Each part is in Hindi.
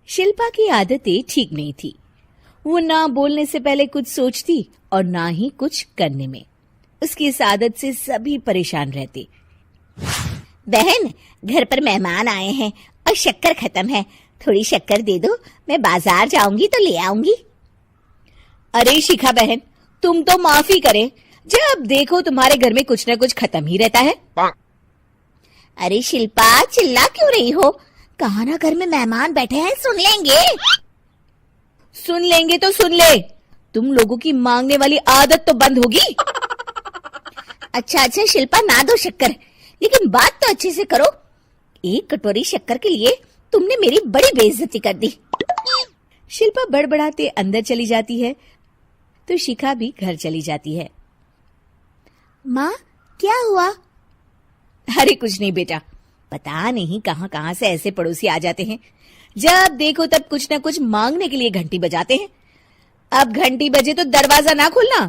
शिल्पा की आदतें ठीक नहीं थी। वो ना बोलने से पहले कुछ सोचती और ना ही कुछ करने में। उसकी इस आदत से सभी परेशान रहते। बहन, घर पर मेहमान आए हैं और शक्कर खत्म है, थोड़ी शक्कर दे दो, मैं बाजार जाऊंगी तो ले आऊंगी। अरे शिखा बहन, तुम तो माफी करे, जब देखो तुम्हारे घर में कुछ न कुछ खत्म ही रहता है। अरे शिल्पा, चिल्ला क्यों रही हो? कहा ना घर में मेहमान बैठे हैं, सुन लेंगे। सुन लेंगे तो सुन ले, तुम लोगों की मांगने वाली आदत तो बंद होगी। अच्छा शिल्पा, ना दो शक्कर, लेकिन बात तो अच्छे से करो। एक कटोरी शक्कर के लिए तुमने मेरी बड़ी बेइज्जती कर दी। शिल्पा बड़बड़ाते अंदर चली जाती है तो शिखा भी घर चली जाती है। माँ, क्या हुआ? अरे कुछ नहीं बेटा, पता नहीं कहां कहां से ऐसे पड़ोसी आ जाते हैं, जब देखो तब कुछ न कुछ मांगने के लिए घंटी बजाते हैं। अब घंटी बजे तो दरवाजा ना खोलना।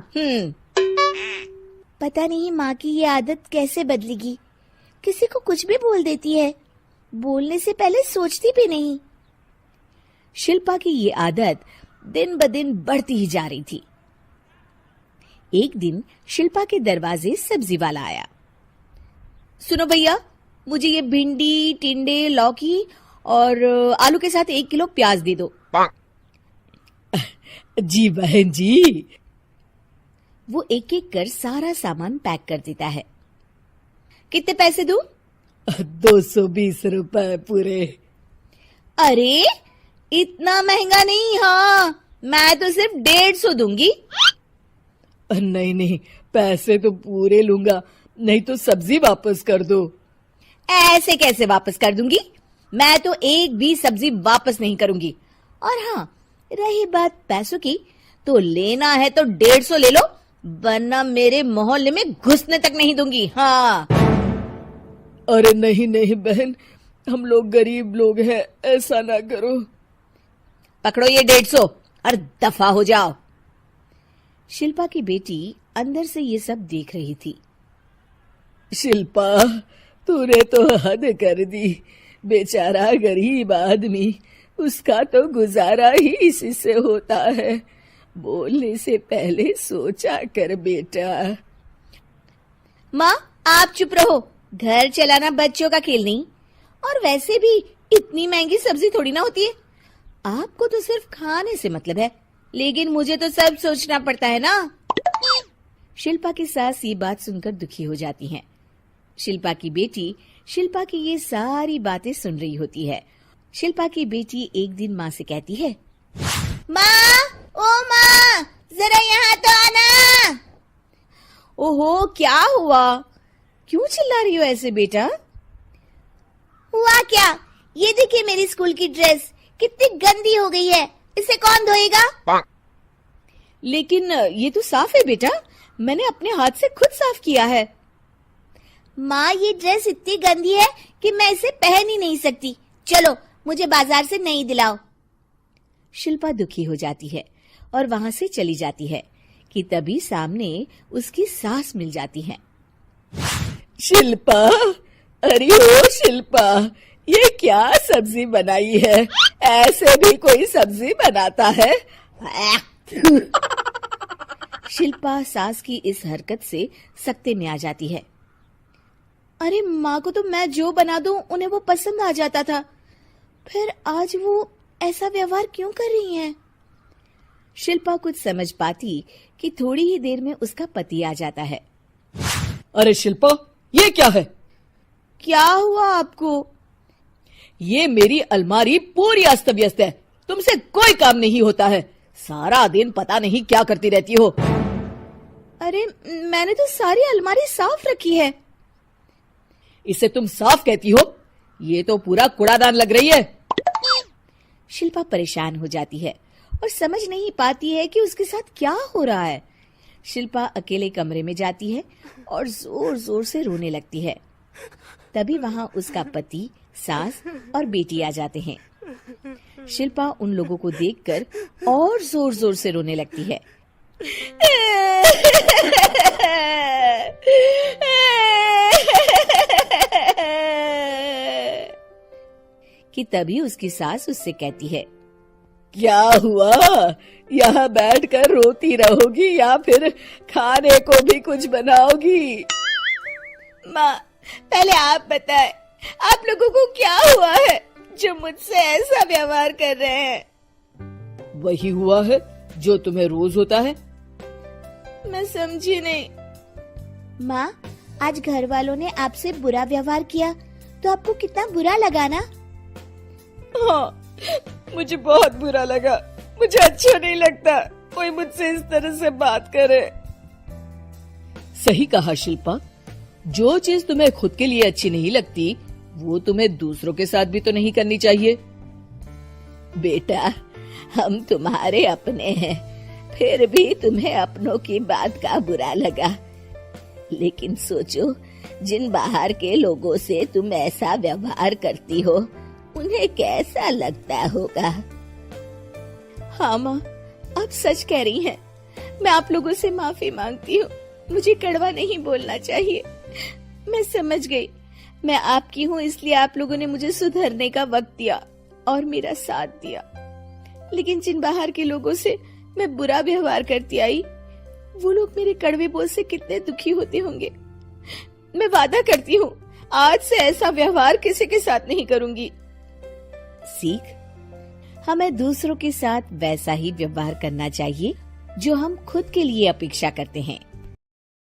पता नहीं माँ की ये आदत कैसे बदलेगी, किसी को कुछ भी बोल देती है, बोलने से पहले सोचती भी नहीं। शिल्पा की ये आदत दिन ब दिन बढ़ती ही जा रही थी। एक दिन शिल्पा के दरवाजे सब्जी वाला आया। सुनो भैया, मुझे ये भिंडी, टिंडे, लौकी और आलू के साथ 1 किलो प्याज दे दो। जी बहन जी। वो एक एक कर सारा सामान पैक कर देता है। कितने पैसे दूं? 220 रुपए पूरे। अरे इतना महंगा नहीं। हाँ, मैं तो सिर्फ 150 दूंगी। नहीं, पैसे तो पूरे लूंगा, नहीं तो सब्जी वापस कर दो। ऐसे कैसे वापस कर दूंगी? मैं तो एक भी सब्जी वापस नहीं करूंगी। और हाँ, रही बात पैसों की, तो लेना है तो 150 ले लो, वरना मेरे मोहल्ले में घुसने तक नहीं दूंगी। हाँ। अरे नहीं बहन, हम लोग गरीब लोग हैं, ऐसा ना करो। पकड़ो ये 150 और दफा हो जाओ। शिल्पा की बेटी अंदर से ये सब देख रही थी। शिल्पा, तूने तो हद कर दी। बेचारा गरीब आदमी, उसका तो गुजारा ही इसी से होता है। बोलने से पहले सोचा कर बेटा। माँ, आप चुप रहो, घर चलाना बच्चों का खेल नहीं। और वैसे भी इतनी महंगी सब्जी थोड़ी ना होती है। आपको तो सिर्फ खाने से मतलब है, लेकिन मुझे तो सब सोचना पड़ता है ना। शिल्पा की सास ये बात सुनकर दुखी हो जाती हैं। शिल्पा की बेटी शिल्पा की ये सारी बातें सुन रही होती है। शिल्पा की बेटी एक दिन माँ से कहती है, माँ, ओ माँ, जरा यहाँ तो आना। ओहो, क्या हुआ? क्यों चिल्ला रही हो ऐसे बेटा? हुआ क्या? ये देखिए मेरी स्कूल की ड्रेस कितनी गंदी हो गई है, इसे कौन धोएगा? लेकिन ये तो साफ है बेटा, मैंने अपने हाथ से खुद साफ किया है। माँ, ये ड्रेस इतनी गंदी है कि मैं इसे पहन ही नहीं सकती। चलो, मुझे बाजार से नई दिलाओ। शिल्पा दुखी हो जाती है और वहां से चली जाती है कि तभी सामने उसकी सास मिल जाती है। शिल्पा, अरे ओ शिल्पा, ये क्या सब्जी बनाई है? ऐसे भी कोई सब्जी बनाता है? शिल्पा सास की इस हरकत से सख्ते में आ जाती है। अरे माँ को तो मैं जो बना दूं उन्हें वो पसंद आ जाता था, फिर आज वो ऐसा व्यवहार क्यों कर रही हैं? शिल्पा कुछ समझ पाती कि थोड़ी ही देर में उसका पति आ जाता है। अरे शिल्पा, ये क्या है? क्या हुआ आपको? ये मेरी अलमारी पूरी अस्त व्यस्त है, तुमसे कोई काम नहीं होता है। सारा दिन पता नहीं क्या करती रहती हो। अरे मैंने तो सारी अलमारी साफ रखी है। इसे तुम साफ कहती हो? ये तो पूरा कूड़ादान लग रही है। शिल्पा परेशान हो जाती है और समझ नहीं पाती है कि उसके साथ क्या हो रहा है। शिल्पा अकेले कमरे में जाती है और जोर जोर से रोने लगती है। तभी वहां उसका पति, सास और बेटी आ जाते हैं। शिल्पा उन लोगों को देखकर और जोर जोर से रोने लगती है। कि तभी उसकी सास उससे कहती है, क्या हुआ? यहाँ बैठकर रोती रहोगी या फिर खाने को भी कुछ बनाओगी? माँ, पहले आप बताएं, आप लोगों को क्या हुआ है जो मुझसे ऐसा व्यवहार कर रहे हैं? वही हुआ है जो तुम्हें रोज होता है। मैं समझी नहीं। माँ, आज घर वालों ने आपसे बुरा व्यवहार किया तो आपको कितना बुरा लगा ना? हाँ, मुझे बहुत बुरा लगा। मुझे अच्छा नहीं लगता कोई मुझसे इस तरह से बात करे। सही कहा शिल्पा, जो चीज तुम्हें खुद के लिए अच्छी नहीं लगती वो तुम्हें दूसरों के साथ भी तो नहीं करनी चाहिए। बेटा, हम तुम्हारे अपने हैं, फिर भी तुम्हें अपनों की बात का बुरा लगा। लेकिन सोचो, जिन बाहर के लोगों से तुम ऐसा व्यवहार करती हो उन्हें कैसा लगता होगा। हाँ माँ, आप सच कह रही हैं। मैं आप लोगों से माफी मांगती हूँ। मुझे कड़वा नहीं बोलना चाहिए। मैं समझ गई, मैं आपकी हूँ इसलिए आप लोगों ने मुझे सुधरने का वक्त दिया और मेरा साथ दिया। लेकिन जिन बाहर के लोगों से मैं बुरा व्यवहार करती आई, वो लोग मेरे कड़वे बोल से कितने दुखी होते होंगे। मैं वादा करती हूँ, आज से ऐसा व्यवहार किसी के साथ नहीं करूंगी। सीख, हमें दूसरों के साथ वैसा ही व्यवहार करना चाहिए जो हम खुद के लिए अपेक्षा करते हैं।